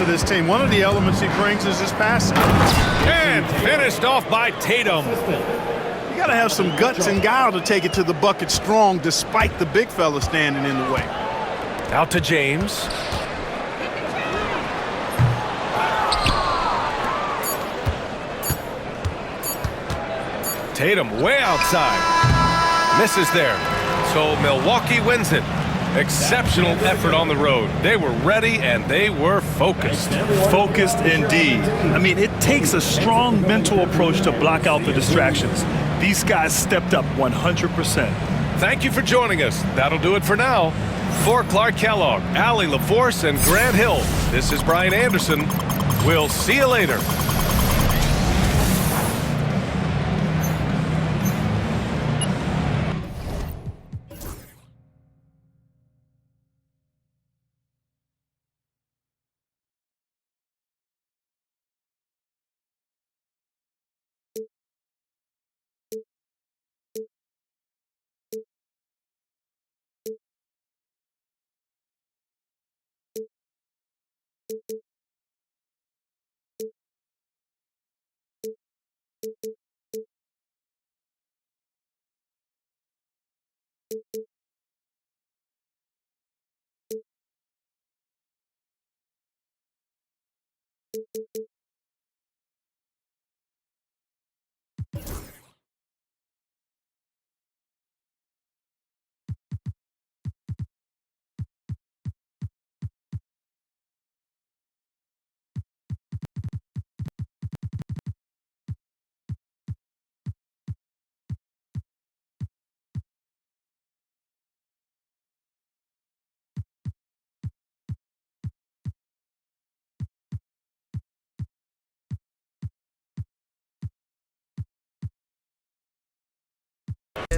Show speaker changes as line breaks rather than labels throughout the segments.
of this team. One of the elements he brings is his passing.
And finished off by Tatum.
You got to have some guts and guile to take it to the bucket strong despite the big fella standing in the way.
Out to James. Tatum way outside. Misses there. So Milwaukee wins it. Exceptional effort on the road. They were ready and they were focused.
Focused indeed. I mean, it takes a strong mental approach to block out the distractions. These guys stepped up 100%.
Thank you for joining us. That'll do it for now. For Clark Kellogg, Allie LaForce, and Grant Hill, this is Brian Anderson. We'll see you later.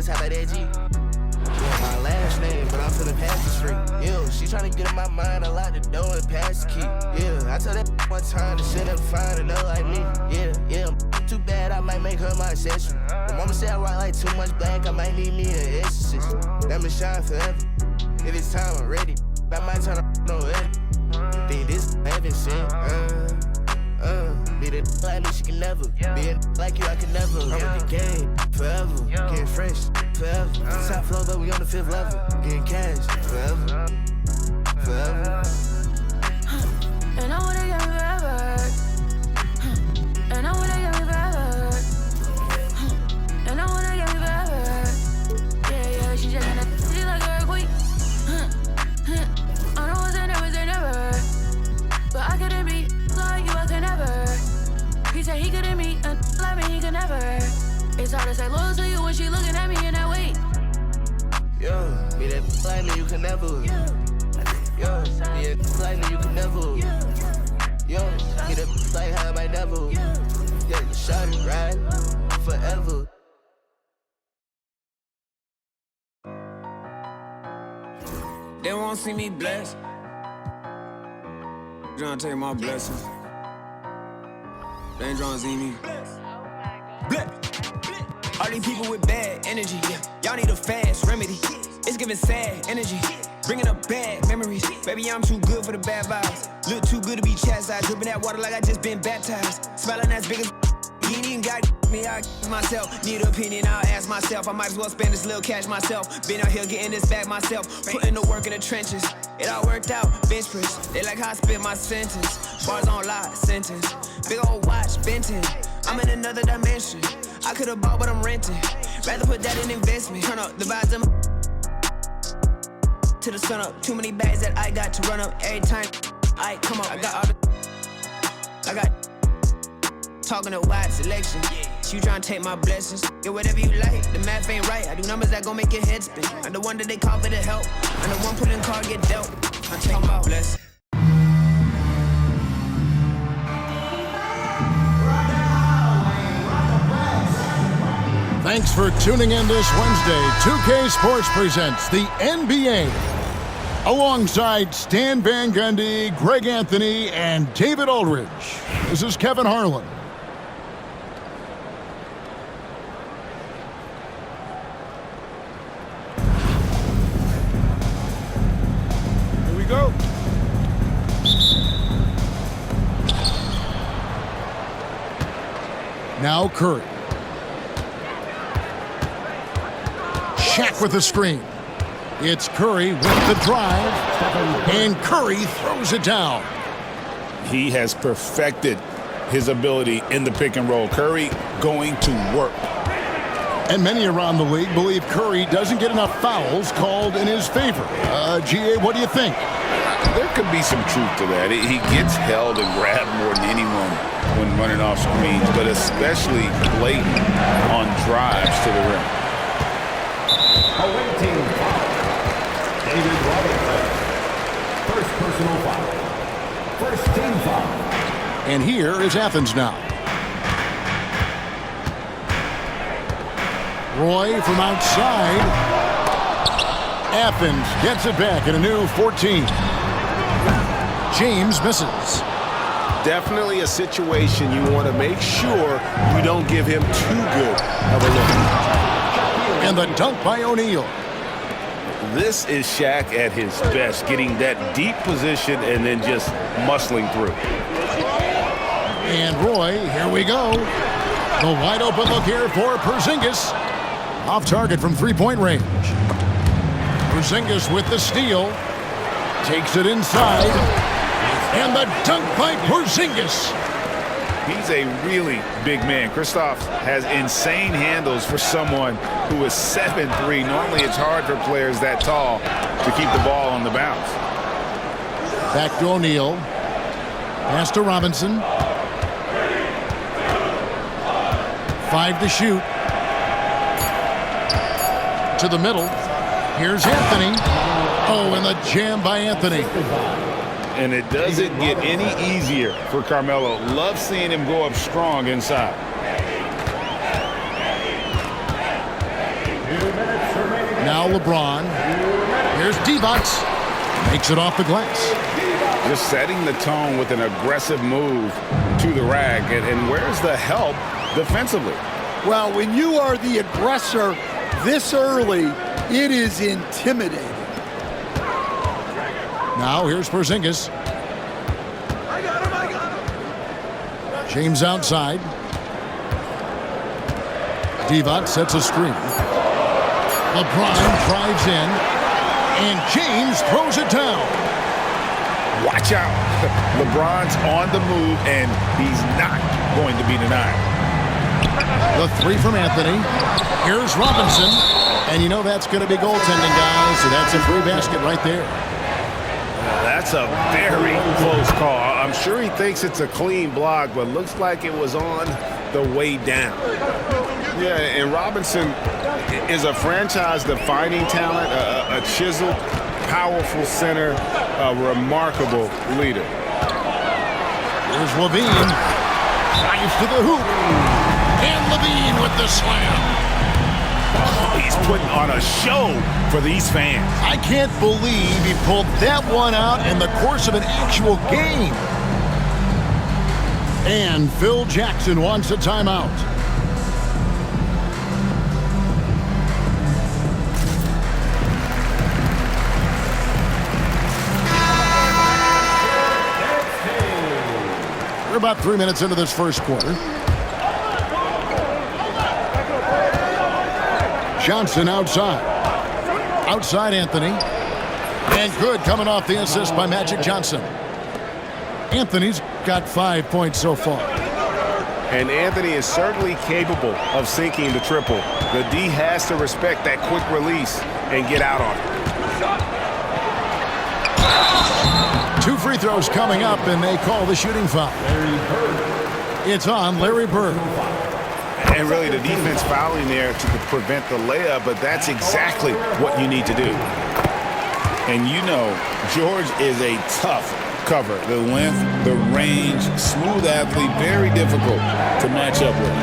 How about that G? My last name, but I'm feeling past the street. Yo, she tryna get in my mind, I lock the door and pass the key. Yeah, I told that one time to sit up fine and know like me. Yeah, too bad, I might make her my accessory. My mama said I rock like too much black, I might need me an exorcist. That me shine forever. If it's time, I'm ready. I might turn up no edit. Think this heaven sent. Be the like me, she can never. Be a like you, I can never. I'm with the game forever. Getting fresh forever. Top floor, but we on the 5th level. Getting cash forever. Forever.
And I wanna get me forever. And I wanna get me forever. And I wanna get me forever. Yeah, she just gonna see like a earthquake. I know it's never. But I couldn't be like you, I could never. He said he couldn't meet and like me, he could never. It's hard to say loyal to you when she looking at me in that way.
Yo, be that like me, you can never. Yo, be that like me, you can never. Yo, be that like her, I might never. Yeah, you shot it right forever.
They won't see me blessed. Trying to take my blessings. They ain't trying to see me. All these people with bad energy. Y'all need a fast remedy. It's giving sad energy. Bringing up bad memories. Baby, I'm too good for the bad vibes. Look too good to be chastised. Dripping that water like I just been baptized. Smelling as big as you ain't even got me, I myself. Need an opinion, I'll ask myself. I might as well spend this little cash myself. Been out here getting this back myself. Putting the work in the trenches. It all worked out, bench press. They like how I spit my sentence. Bars on lock, sentence. Big old watch, Benton. I'm in another dimension. I could've bought, but I'm renting. Rather put that in investment. Turn up the vibes to the sun up. Too many bags that I got to run up every time. I come up. I got all the. I got talking a wide selection. You tryna take my blessings. Get whatever you like. The math ain't right. I do numbers that gon' make your head spin. I'm the one that they call for the help. I'm the one putting card get dealt. I'm talking about blessings.
Thanks for tuning in this Wednesday. 2K Sports presents the NBA. Alongside Stan Van Gundy, Greg Anthony, and David Aldridge. This is Kevin Harlan.
Here we go.
Now Curry. Shaq with the screen. It's Curry with the drive, and Curry throws it down.
He has perfected his ability in the pick and roll. Curry going to work.
And many around the league believe Curry doesn't get enough fouls called in his favor. GA, what do you think?
There could be some truth to that. He gets held and grabbed more than anyone when running off screens, but especially blatant on drives to the rim.
Awaiting foul. David Robinson. First personal foul. First team foul.
And here is Athens now. Roy from outside. Athens gets it back in a new 14. James misses.
Definitely a situation you want to make sure you don't give him too good of a look.
And the dunk by O'Neal.
This is Shaq at his best, getting that deep position and then just muscling through.
And Roy, here we go. The wide open look here for Porzingis. Off target from three-point range. Porzingis with the steal. Takes it inside. And the dunk by Porzingis.
He's a really big man. Kristaps has insane handles for someone who is 7'3". Normally it's hard for players that tall to keep the ball on the bounce.
Back to O'Neal. Pass to Robinson. 5 to shoot. To the middle. Here's Anthony. Oh, and the jam by Anthony.
And it doesn't get any easier for Carmelo. Love seeing him go up strong inside.
Now LeBron. Here's Divac. Makes it off the glass.
Just setting the tone with an aggressive move to the rack. And where's the help defensively?
Well, when you are the aggressor this early, it is intimidating.
Now here's Porzingis. James outside. Divac sets a screen. LeBron drives in. And James throws it down.
Watch out. LeBron's on the move, and he's not going to be denied.
The three from Anthony. Here's Robinson. And you know that's going to be goaltending, guys. So that's a free basket right there.
That's a very close call. I'm sure he thinks it's a clean block, but looks like it was on the way down.
Yeah, and Robinson is a franchise-defining talent, a chiseled, powerful center, a remarkable leader.
Here's Levine. Drives to the hoop. And Levine with the slam.
Oh, he's putting on a show for these fans.
I can't believe he pulled that one out in the course of an actual game. And Phil Jackson wants a timeout. We're about 3 minutes into this first quarter. Johnson outside. Outside Anthony. And good coming off the assist by Magic Johnson. Anthony's got 5 points so far.
And Anthony is certainly capable of sinking the triple. The D has to respect that quick release and get out on it.
2 free throws coming up, and they call the shooting foul. It's on Larry Bird.
And really the defense fouling there to prevent the layup, but that's exactly what you need to do.
And you know, George is a tough cover. The length, the range, smooth athlete, very difficult to match up with.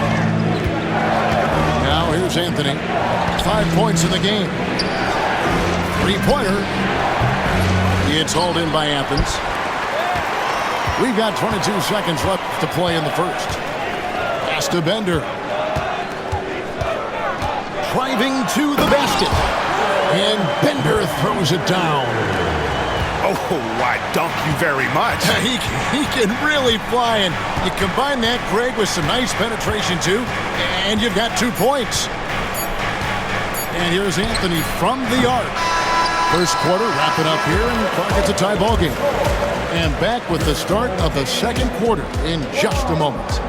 Now here's Anthony. 5 points in the game. 3-pointer. It's hauled in by Athens. We've got 22 seconds left to play in the first. Pass to Bender. Driving to the basket. And Bender throws it down.
Oh, why, dunk you very much.
He can really fly, and you combine that, Greg, with some nice penetration, too, and you've got 2 points. And here's Anthony from the arc. First quarter wrapping up here, and the clock gets a tie ball game. And back with the start of the second quarter in just a moment.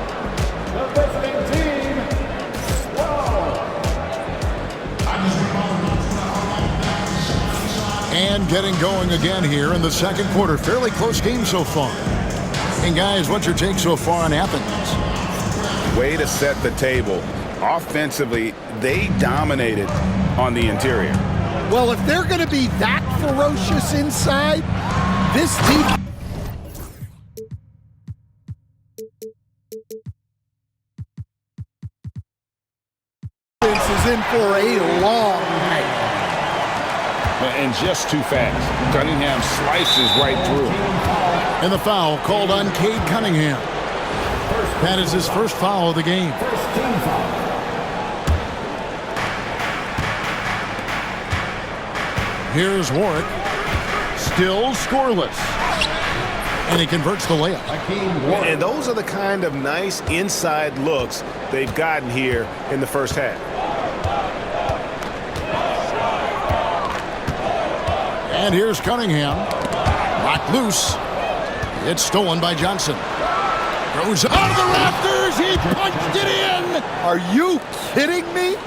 And getting going again here in the second quarter. Fairly close game so far. And guys, what's your take so far on Athens?
Way to set the table. Offensively, they dominated on the interior.
Well, if they're going to be that ferocious inside, this defense is in for a long night.
And just too fast. Cunningham slices right through.
And the foul called on Cade Cunningham. That is his first foul of the game.
First team foul.
Here's Warwick. Still scoreless. And he converts the layup.
And those are the kind of nice inside looks they've gotten here in the first half.
And here's Cunningham. Locked loose. It's stolen by Johnson. Throws out of the rafters. He punched it in.
Are you kidding me?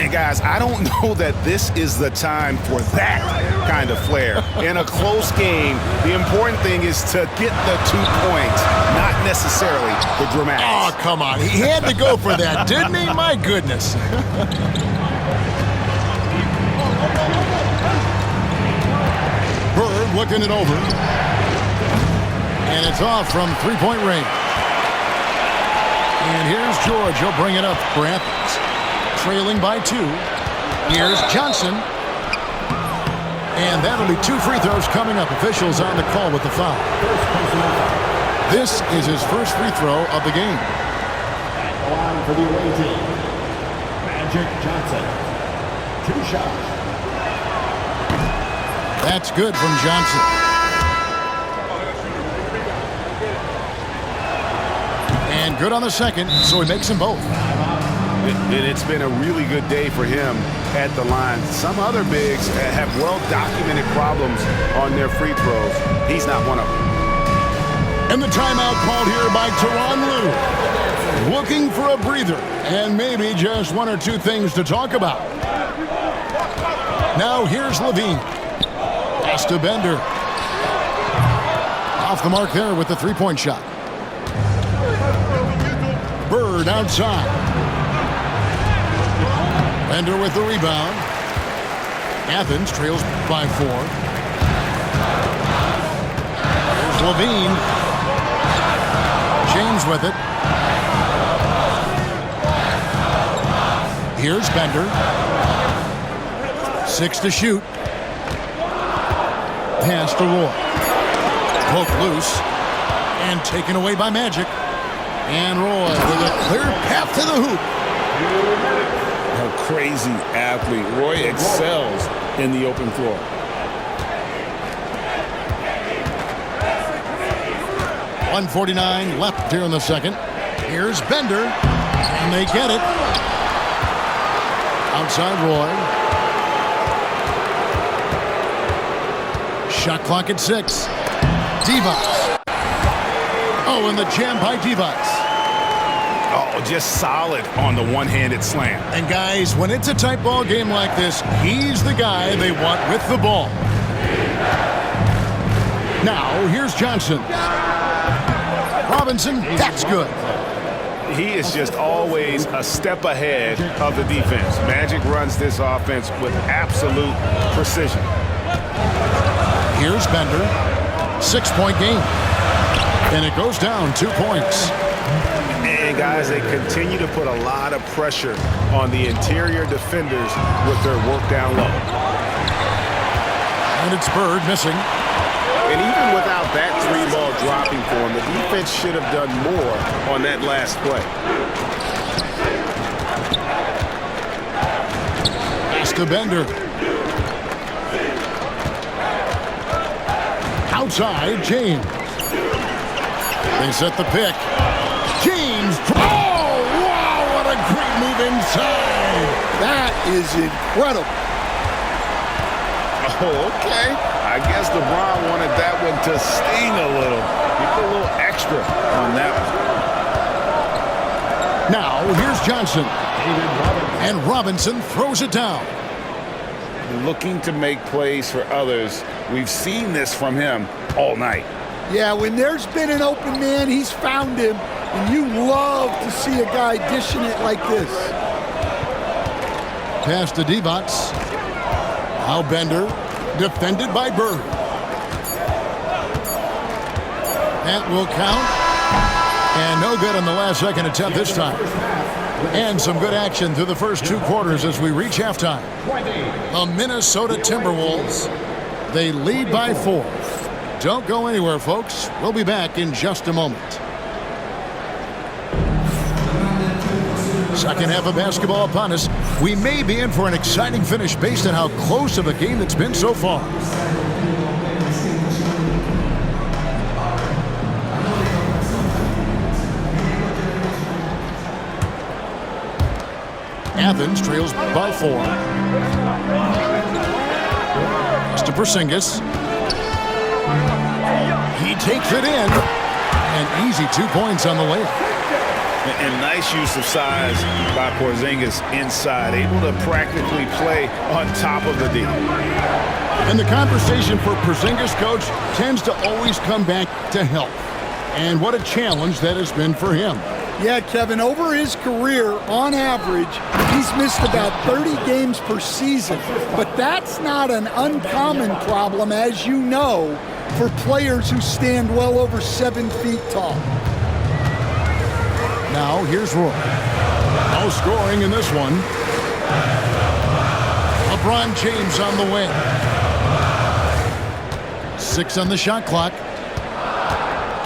And guys, I don't know that this is the time for that kind of flair. In a close game, the important thing is to get the 2 points, not necessarily the dramatics.
Oh, come on. He had to go for that, didn't he? My goodness. Bird looking it over. And it's off from three-point range. And here's George. He'll bring it up for Athens. Trailing by 2. Here's Johnson. And that'll be 2 free throws coming up. Officials on the call with the foul. This is his first free throw of the game.
At the line for the away team, Magic Johnson. 2 shots.
That's good from Johnson. And good on the second, so he makes them both.
And it's been a really good day for him at the line. Some other bigs have well-documented problems on their free throws. He's not one of them.
And the timeout called here by Tyronn Lue. Looking for a breather and maybe just 1 or 2 things to talk about. Now here's Levine. Pass to Bender. Off the mark there with the three-point shot. Bird outside. Bender with the rebound. Athens trails by 4. There's Levine. James with it. Here's Bender. 6 to shoot. Pass to Roy. Poke loose. And taken away by Magic. And Roy with a clear path to the hoop.
A crazy athlete. Roy excels in the open floor.
.149 left here in the second. Here's Bender. And they get it. Outside Roy. Shot clock at 6. Divac. Oh, and the jam by Divac.
Oh, just solid on the one-handed slam.
And guys, when it's a tight ball game like this, he's the guy they want with the ball. Now, here's Johnson. Robinson, that's good.
He is just always a step ahead of the defense. Magic runs this offense with absolute precision.
Here's Bender. 6-point game. And it goes down 2 points.
And guys, they continue to put a lot of pressure on the interior defenders with their work down low.
And it's Bird missing.
And even without that 3-ball dropping for him, the defense should have done more on that last play.
Pass to Bender. Outside, James. They set the pick. James. Oh, wow, what a great move inside.
That is incredible.
Oh, okay. I guess LeBron wanted that one to sting a little. He put a little extra on that one.
Now, here's Johnson. And Robinson throws it down.
Looking to make plays for others. We've seen this from him all night.
Yeah, when there's been an open man, he's found him. And you love to see a guy dishing it like this.
Pass to Divac. Now Bender, defended by Bird. That will count. And no good on the last second attempt this time. And some good action through the first 2 quarters as we reach halftime. The Minnesota Timberwolves, they lead by 4. Don't go anywhere, folks. We'll be back in just a moment. Second half of basketball upon us. We may be in for an exciting finish based on how close of a game it's been so far. Athens trails by 4. Pass to Porzingis. He takes it in. An easy 2 points on the layup.
And nice use of size by Porzingis inside, able to practically play on top of the D.
And the conversation for Porzingis, coach, tends to always come back to health. And what a challenge that has been for him.
Yeah, Kevin, over his career, on average, he's missed about 30 games per season. But that's not an uncommon problem, as you know, for players who stand well over 7 feet tall.
Now, here's Roy. No scoring in this one. LeBron James on the wing. 6 on the shot clock.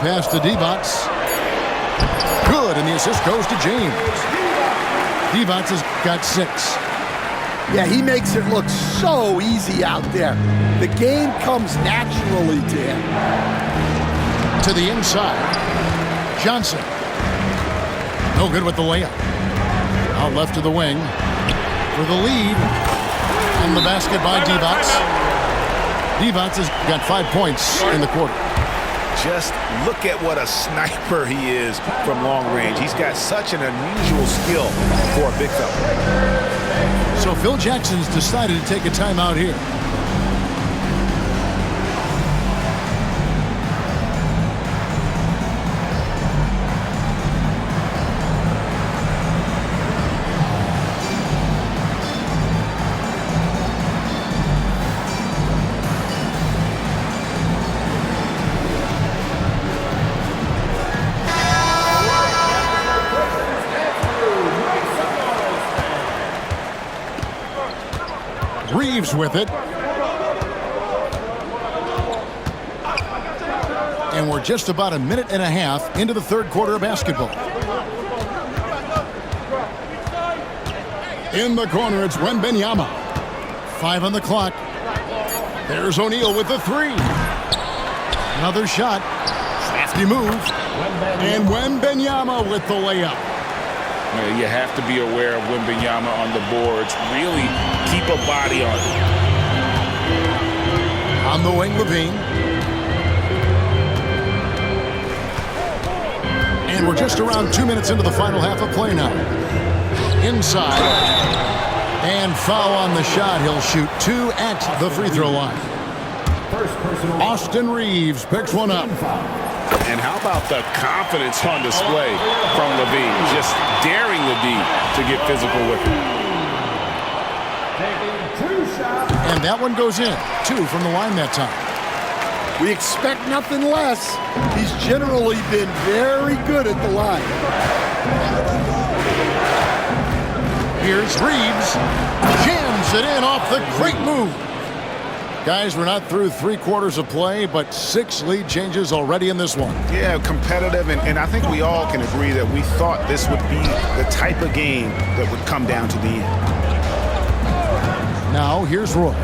Pass to Divac. Good, and the assist goes to James. Divac has got 6.
Yeah, he makes it look so easy out there. The game comes naturally to him.
To the inside. Johnson. No good with the layup. Out left to the wing. For the lead. And the basket by Divac. Divac has got 5 points in the quarter.
Just look at what a sniper he is from long range. He's got such an unusual skill for a big fella.
So Phil Jackson's decided to take a timeout here. Reeves with it. And we're just about a minute and a half into the third quarter of basketball. In the corner, it's Wembanyama. 5 on the clock. There's O'Neal with the 3. Another shot. Crafty move. And Wembanyama with the layup.
You have to be aware of Wembanyama on the boards. Really keep a body on him.
On the wing, Levine. And we're just around 2 minutes into the final half of play now. Inside. And foul on the shot. He'll shoot 2 at the free throw line. Austin Reeves picks one up.
And how about the confidence on display from Levine? Just daring the D to get physical with him.
And that one goes in. 2 from the line that time.
We expect nothing less. He's generally been very good at the line.
Here's Reeves. Jams it in off the great move. Guys, we're not through 3 quarters of play, but 6 lead changes already in this one.
Yeah, competitive, and I think we all can agree that we thought this would be the type of game that would come down to the end.
Now, here's Roy.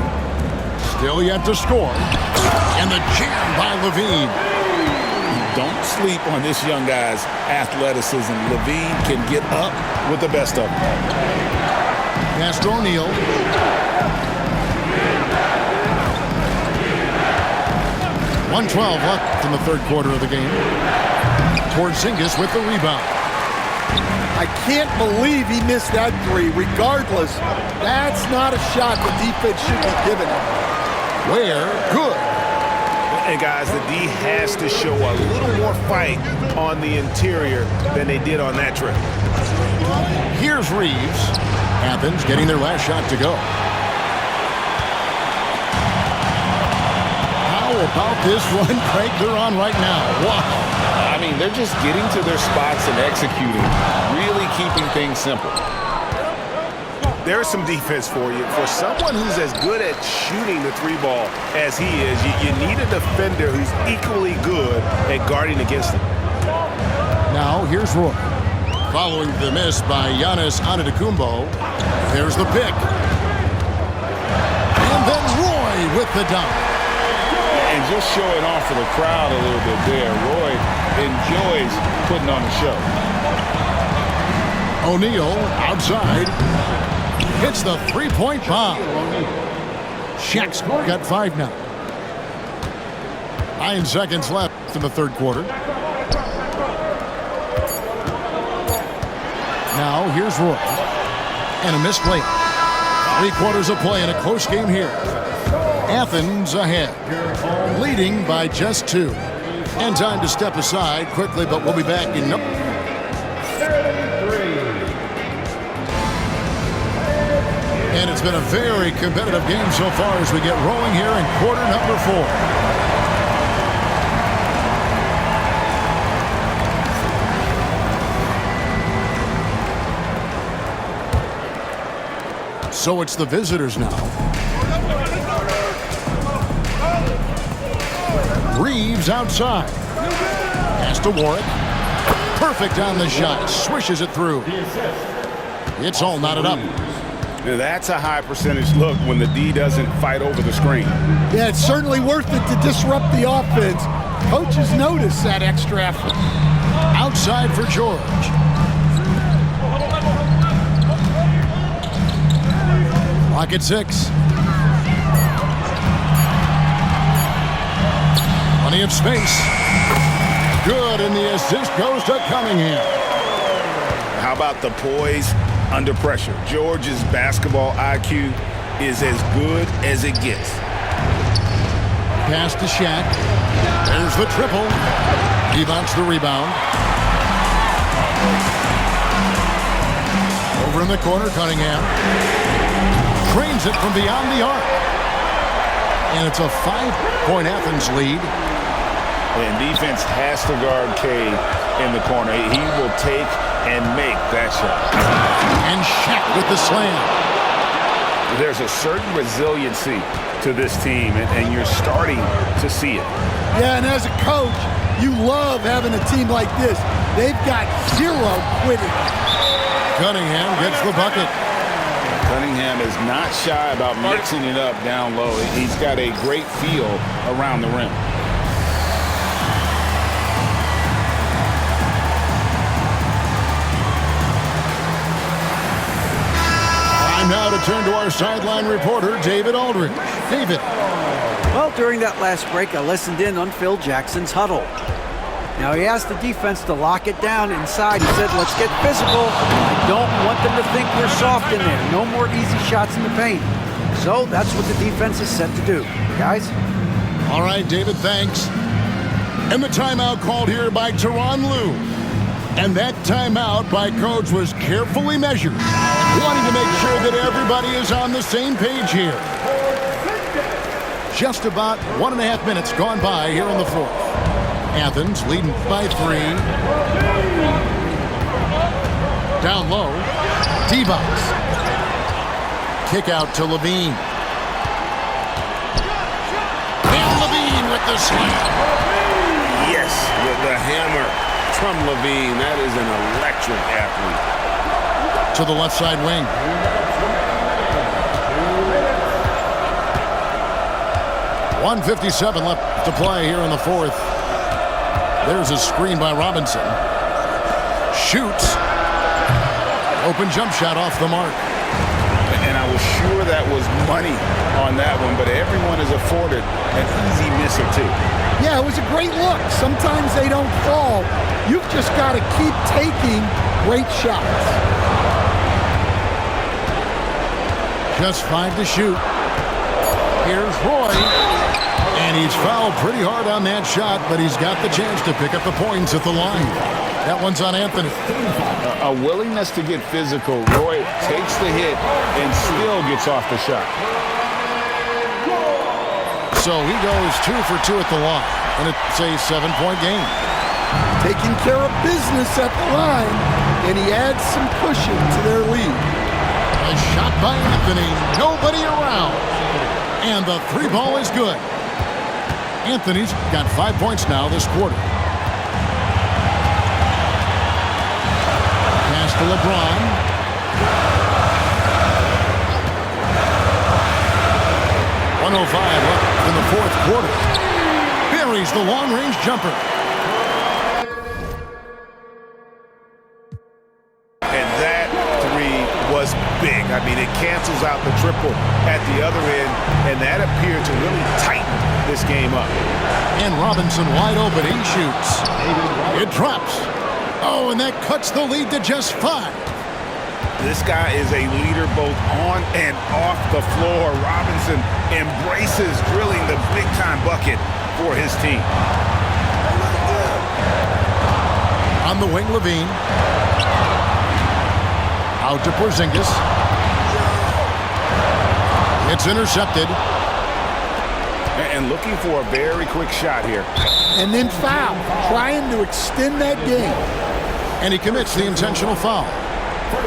Still yet to score. And the jam by Levine.
Don't sleep on this young guy's athleticism. Levine can get up with the best of them.
Pass to O'Neal. .112 left in the third quarter of the game. Porzingis with the rebound.
I can't believe he missed that three. Regardless, that's not a shot the defense should be giving him.
Ware, good.
And guys, the D has to show a little more fight on the interior than they did on that trip.
Here's Reeves. Athens getting their last shot to go. How about this run, Craig, they're on right now? Wow.
I mean, they're just getting to their spots and executing, really keeping things simple. There's some defense for you. For someone who's as good at shooting the three ball as he is, you need a defender who's equally good at guarding against him.
Now, here's Roy. Following the miss by Giannis Antetokounmpo, there's the pick. And then Roy with the dunk.
And just showing off for the crowd a little bit there. Roy enjoys putting on the show.
O'Neal outside. Hits the three-point bomb. Shaq's got 5 now. 9 seconds left in the third quarter. Now here's Roy. And a missed play. 3 quarters of play in a close game here. Athens ahead, leading by just 2. And time to step aside quickly, but we'll be back in no. And it's been a very competitive game so far as we get rolling here in quarter number 4. So it's the visitors now. Reeves outside. Pass to Warwick. Perfect on the shot. Swishes it through. It's all knotted up.
That's a high percentage look when the D doesn't fight over the screen.
Yeah, it's certainly worth it to disrupt the offense. Coaches notice that extra effort.
Outside for George. Clock at 6. Plenty of space. Good, and the assist goes to Cunningham.
How about the poise under pressure? George's basketball IQ is as good as it gets.
Pass to Shaq. There's the triple. He bounces the rebound. Over in the corner, Cunningham. Trains it from beyond the arc. And it's a 5-point Athens lead.
And defense has to guard K in the corner. He will take and make that shot.
And Shaq with the slam.
There's a certain resiliency to this team, and you're starting to see it.
Yeah, and as a coach, you love having a team like this. They've got 0 quitting.
Cunningham gets the bucket.
Cunningham is not shy about mixing it up down low. He's got a great feel around the rim.
Now to turn to our sideline reporter, David Aldridge. David.
Well, during that last break, I listened in on Phil Jackson's huddle. Now, he asked the defense to lock it down inside. He said, let's get physical. I don't want them to think we're soft in there. No more easy shots in the paint. So that's what the defense is set to do. Guys?
All right, David, thanks. And the timeout called here by Tyronn Lue. And that timeout by Coach was carefully measured, wanting to make sure that everybody is on the same page here. Just about 1.5 minutes gone by here in the fourth. Athens leading by 3. Down low, D-box. Kick out to Levine. And Levine with the slam.
Yes, with the hammer from Levine. That is an electric athlete.
To the left side wing. 1:57 left to play here in the fourth. There's a screen by Robinson. Shoots. Open jump shot off the mark.
And I was sure that was money on that one, but everyone is afforded an easy misser too.
Yeah, it was a great look. Sometimes they don't fall. You've just got to keep taking great shots.
Just 5 to shoot. Here's Roy. And he's fouled pretty hard on that shot, but he's got the chance to pick up the points at the line. That one's on Anthony.
A willingness to get physical. Roy takes the hit and still gets off the shot.
So he goes 2 for 2 at the line, and it's a 7-point game.
Taking care of business at the line, and he adds some cushion to their lead.
A shot by Anthony, nobody around. And the 3 ball is good. Anthony's got 5 points now this quarter. Pass to LeBron. .105 left in the fourth quarter. Buries the long-range jumper.
And that 3 was big. I mean, it cancels out the triple at the other end, and that appeared to really tighten this game up.
And Robinson wide open. He shoots. It drops. Oh, and that cuts the lead to just 5.
This guy is a leader both on and off the floor. Robinson embraces drilling the big-time bucket for his team.
On the wing, Levine. Out to Porzingis. It's intercepted.
And looking for a very quick shot here.
And then foul, trying to extend that game.
And he commits the intentional foul.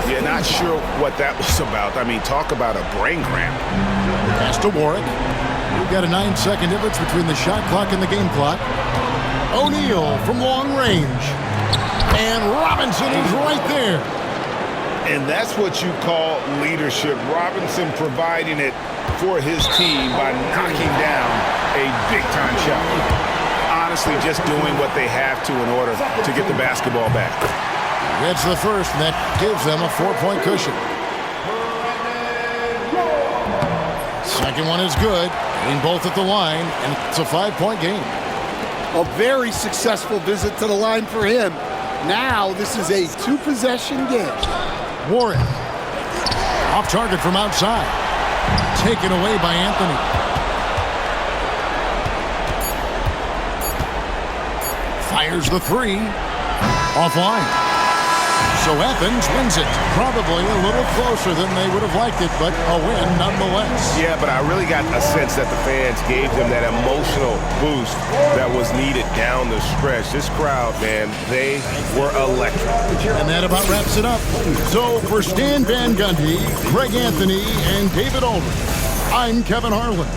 Yeah, not sure what that was about. I mean, talk about a brain cramp.
Pass to Warwick. We've got a 9-second difference between the shot clock and the game clock. O'Neal from long range. And Robinson is right there.
And that's what you call leadership. Robinson providing it for his team by knocking down a big-time shot. Honestly, just doing what they have to in order to get the basketball back.
Gets the first, and that gives them a 4-point cushion. Second one is good. In both at the line, and it's a 5-point game.
A very successful visit to the line for him. Now this is a 2-possession game.
Warren. Off target from outside. Taken away by Anthony. Fires the 3. Offline. So Athens wins it. Probably a little closer than they would have liked it, but a win nonetheless.
Yeah, but I really got a sense that the fans gave them that emotional boost that was needed down the stretch. This crowd, man, they were electric.
And that about wraps it up. So for Stan Van Gundy, Greg Anthony, and David Aldridge, I'm Kevin Harlan.